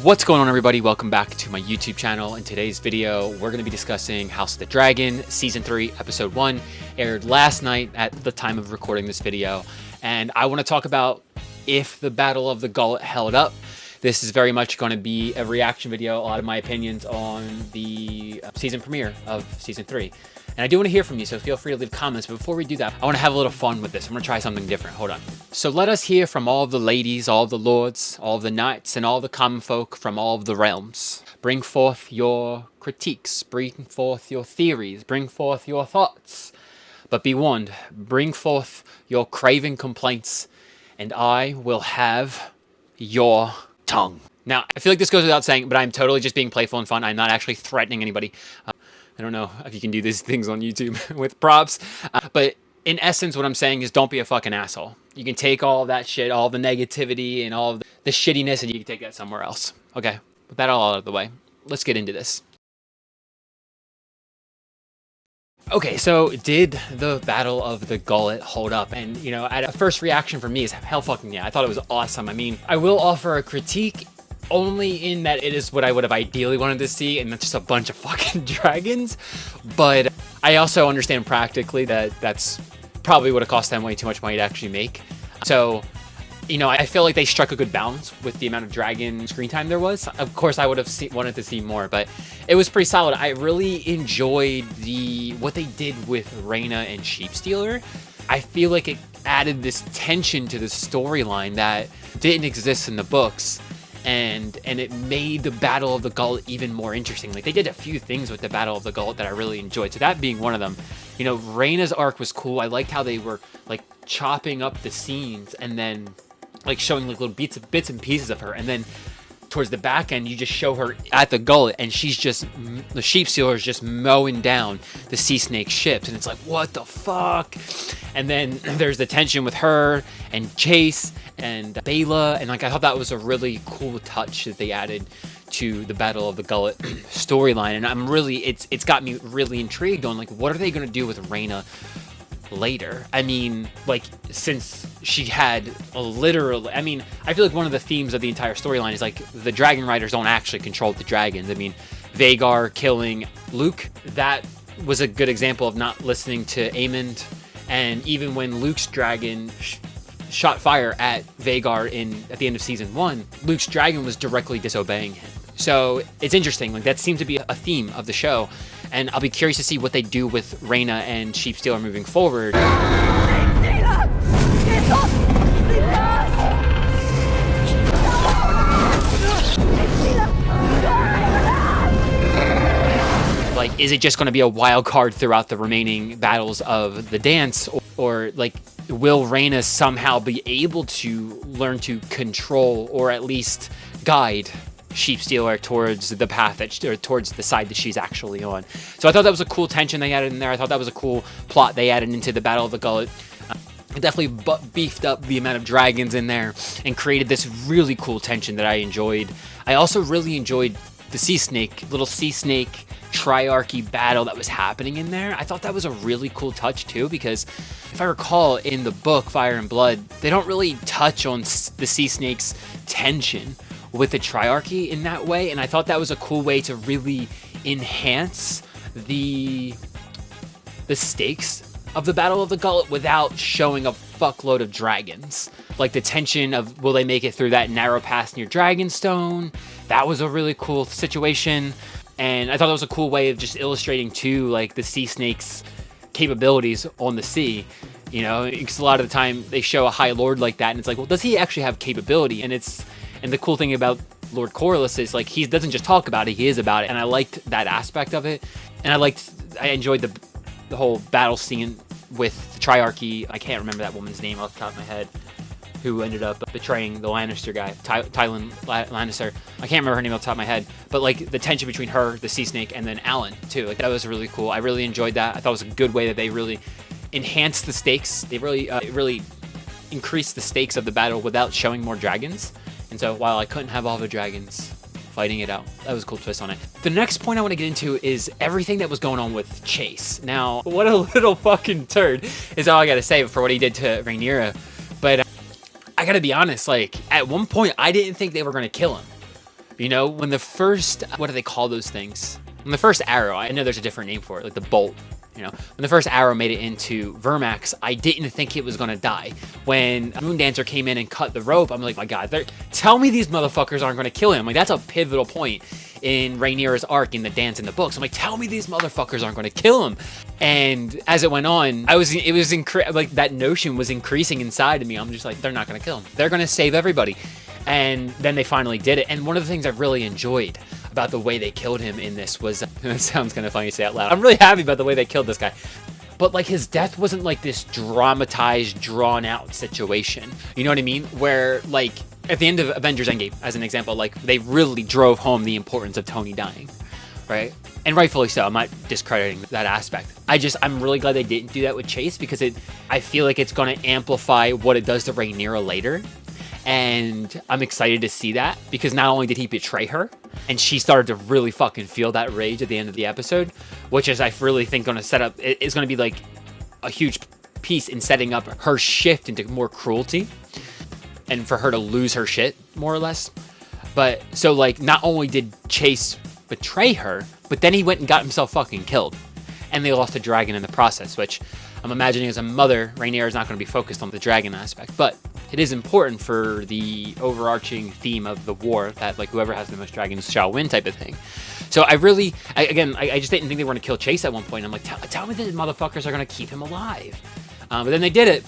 What's going on, everybody? Welcome back to my YouTube channel. In today's video, we're going to be discussing House of the Dragon Season 3 Episode 1, aired last night at the time of recording this video. And I want to talk about if the Battle of the Gullet held up. This is very much going to be a reaction video, a lot of my opinions on the season premiere of Season 3. And I do want to hear from you, so feel free to leave comments. But before we do that, I want to have a little fun with this. I'm going to try something different. Hold on. So let us hear from all of the ladies, all of the lords, all of the knights, and all the common folk from all of the realms. Bring forth your critiques. Bring forth your theories. Bring forth your thoughts. But be warned, bring forth your craven complaints, and I will have your tongue. Now, I feel like this goes without saying, but I'm totally just being playful and fun. I'm not actually threatening anybody. I don't know if you can do these things on YouTube with props, but in essence, what I'm saying is don't be a fucking asshole. You can take all that shit, all the negativity and all of the shittiness, and you can take that somewhere else. Okay, with that all out of the way, let's get into this. Okay, so did the Battle of the Gullet hold up? And, you know, at a first reaction for me is hell fucking yeah. I thought it was awesome. I mean, I will offer a critique only in that it is what I would have ideally wanted to see, and that's just a bunch of fucking dragons. But I also understand practically that that's probably would have cost them way too much money to actually make. So, you know, I feel like they struck a good balance with the amount of dragon screen time there was. Of course, I would have wanted to see more, but it was pretty solid. I really enjoyed what they did with Rhaena and Sheepstealer. I feel like it added this tension to the storyline that didn't exist in the books. And it made the Battle of the Gullet even more interesting. Like, they did a few things with the Battle of the Gullet that I really enjoyed. So that being one of them. You know, Rhaena's arc was cool. I liked how they were, like, chopping up the scenes and then, like, showing, like, little bits and pieces of her. And then towards the back end, you just show her at the Gullet, and she's just, the Sheepstealer is just mowing down the sea snake ships. And it's like, what the fuck? And then there's the tension with her and Jace and Bela, and like I thought that was a really cool touch that they added to the Battle of the Gullet storyline. And I'm really, it's got me really intrigued on like what are they gonna do with Rhaena later. I mean, like, since she had literally, I mean, I feel like one of the themes of the entire storyline is like the dragon riders don't actually control the dragons. I mean, Vhagar killing Luke, that was a good example of not listening to Aemond. And even when Luke's dragon shot fire at Vhagar at the end of season 1, Luke's dragon was directly disobeying him. So it's interesting, like that seemed to be a theme of the show, and I'll be curious to see what they do with Rhaena and Sheepstealer moving forward. Like, is it just going to be a wild card throughout the remaining battles of the dance, or like, will Rhaena somehow be able to learn to control or at least guide Sheepstealer towards the path or towards the side that she's actually on? So I thought that was a cool tension they added in there. I thought that was a cool plot they added into the Battle of the Gullet. It definitely beefed up the amount of dragons in there and created this really cool tension that I enjoyed. I also really enjoyed the little sea snake Triarchy battle that was happening in there. I thought that was a really cool touch too, because if I recall in the book Fire and Blood, they don't really touch on the sea snake's tension with the Triarchy in that way, and I thought that was a cool way to really enhance the stakes of the Battle of the Gullet without showing a fuckload of dragons. Like the tension of, will they make it through that narrow pass near Dragonstone? That was a really cool situation. And I thought that was a cool way of just illustrating too, like the sea snake's capabilities on the sea. You know, because a lot of the time they show a High Lord like that, and it's like, well, does he actually have capability? And the cool thing about Lord Corlys is like he doesn't just talk about it, he is about it. And I liked that aspect of it. And I enjoyed the whole battle scene with the Triarchy. I can't remember that woman's name off the top of my head, who ended up betraying the Lannister guy, Tywin Lannister. I can't remember her name off the top of my head, but like the tension between her, the sea snake, and then Alan too. Like that was really cool. I really enjoyed that. I thought it was a good way that they really enhanced the stakes. They really increased the stakes of the battle without showing more dragons. And so while I couldn't have all the dragons fighting it out, that was a cool twist on it. The next point I want to get into is everything that was going on with Chase. Now, what a little fucking turd is all I gotta say for what he did to Rhaenyra. But I gotta be honest, like, at one point, I didn't think they were gonna kill him. You know, when the first, what do they call those things? When the first arrow, I know there's a different name for it, like the bolt. You know, when the first arrow made it into Vermax, I didn't think it was gonna die. When Moondancer came in and cut the rope, I'm like, my God, tell me these motherfuckers aren't gonna kill him. Like, that's a pivotal point in Rhaenyra's arc in the dance in the books. I'm like, tell me these motherfuckers aren't gonna kill him. And as it went on, like that notion was increasing inside of me. I'm just like, they're not gonna kill him. They're gonna save everybody. And then they finally did it. And one of the things I really enjoyed about the way they killed him in this was, it sounds kind of funny to say out loud, I'm really happy about the way they killed this guy. But like his death wasn't like this dramatized, drawn out situation. You know what I mean? Where like at the end of Avengers Endgame, as an example, like they really drove home the importance of Tony dying, right? And rightfully so. I'm not discrediting that aspect. I'm really glad they didn't do that with Chase, because I feel like it's going to amplify what it does to Rhaenyra later. And I'm excited to see that, because not only did he betray her, and she started to really fucking feel that rage at the end of the episode, which is, I really think, going to set up, it's going to be like a huge piece in setting up her shift into more cruelty and for her to lose her shit, more or less. But so like, not only did Chase betray her, but then he went and got himself fucking killed, and they lost a dragon in the process, which I'm imagining as a mother, Rhaenyra is not going to be focused on the dragon aspect, but it is important for the overarching theme of the war that like whoever has the most dragons shall win type of thing. So I just didn't think they were going to kill Chase at one point. I'm like, tell me these motherfuckers are going to keep him alive. But then they did it,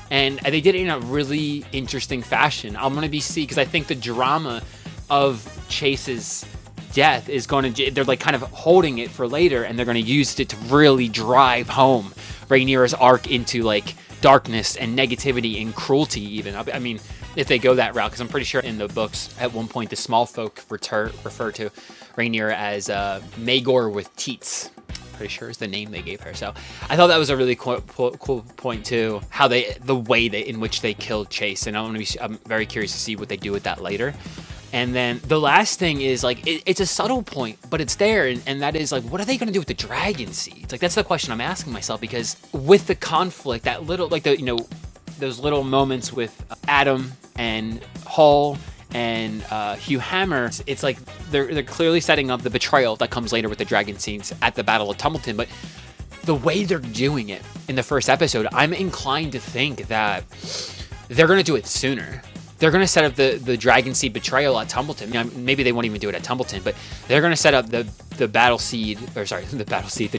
and they did it in a really interesting fashion. I'm going to because I think the drama of Chase's death is going to, they're like kind of holding it for later, and they're going to use it to really drive home Rhaenyra's arc into like darkness and negativity and cruelty even. I mean, if they go that route, because I'm pretty sure in the books at one point the small folk refer to Rhaenyra as Maegor with teats. Pretty sure is the name they gave her. So I thought that was a really cool point too, how the way in which they killed Chase, and I'm very curious to see what they do with that later. And then the last thing is like, it's a subtle point, but it's there. And that is like, what are they going to do with the dragon seeds? Like, that's the question I'm asking myself, because with the conflict, that little, like those little moments with Adam and Hull and Hugh Hammer, it's like they're clearly setting up the betrayal that comes later with the dragon seeds at the Battle of Tumbleton. But the way they're doing it in the first episode, I'm inclined to think that they're going to do it sooner. They're going to set up the Dragon Seed betrayal at Tumbleton. I mean, maybe they won't even do it at Tumbleton, but they're going to set up the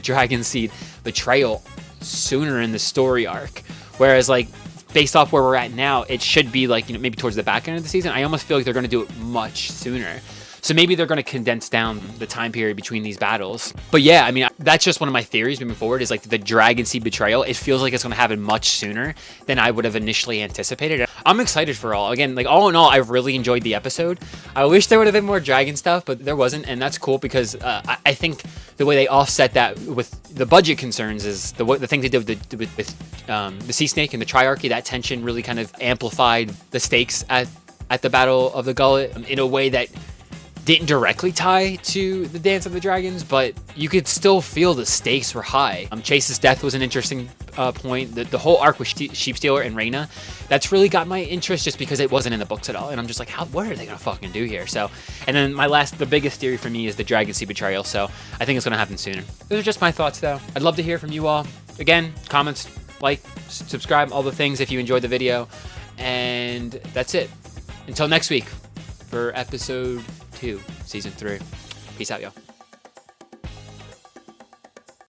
Dragon Seed betrayal sooner in the story arc. Whereas, like, based off where we're at now, it should be like, maybe towards the back end of the season. I almost feel like they're going to do it much sooner. So maybe they're going to condense down the time period between these battles. But yeah, I mean, that's just one of my theories moving forward, is like the Dragon Seed betrayal. It feels like it's going to happen much sooner than I would have initially anticipated. I'm excited for all. Again, like all in all, I really enjoyed the episode. I wish there would have been more dragon stuff, but there wasn't. And that's cool, because I think the way they offset that with the budget concerns is the thing they did with the Sea Snake and the Triarchy. That tension really kind of amplified the stakes at the Battle of the Gullet in a way that didn't directly tie to the Dance of the Dragons, but you could still feel the stakes were high. Chase's death was an interesting point. The whole arc with Sheepstealer and Rhaena, that's really got my interest, just because it wasn't in the books at all. And I'm just like, what are they gonna fucking do here? So, and then the biggest theory for me is the Dragon Seed betrayal. So I think it's gonna happen sooner. Those are just my thoughts though. I'd love to hear from you all. Again, comments, like, subscribe, all the things if you enjoyed the video. And that's it. Until next week for episode 2, season 3. Peace out, y'all.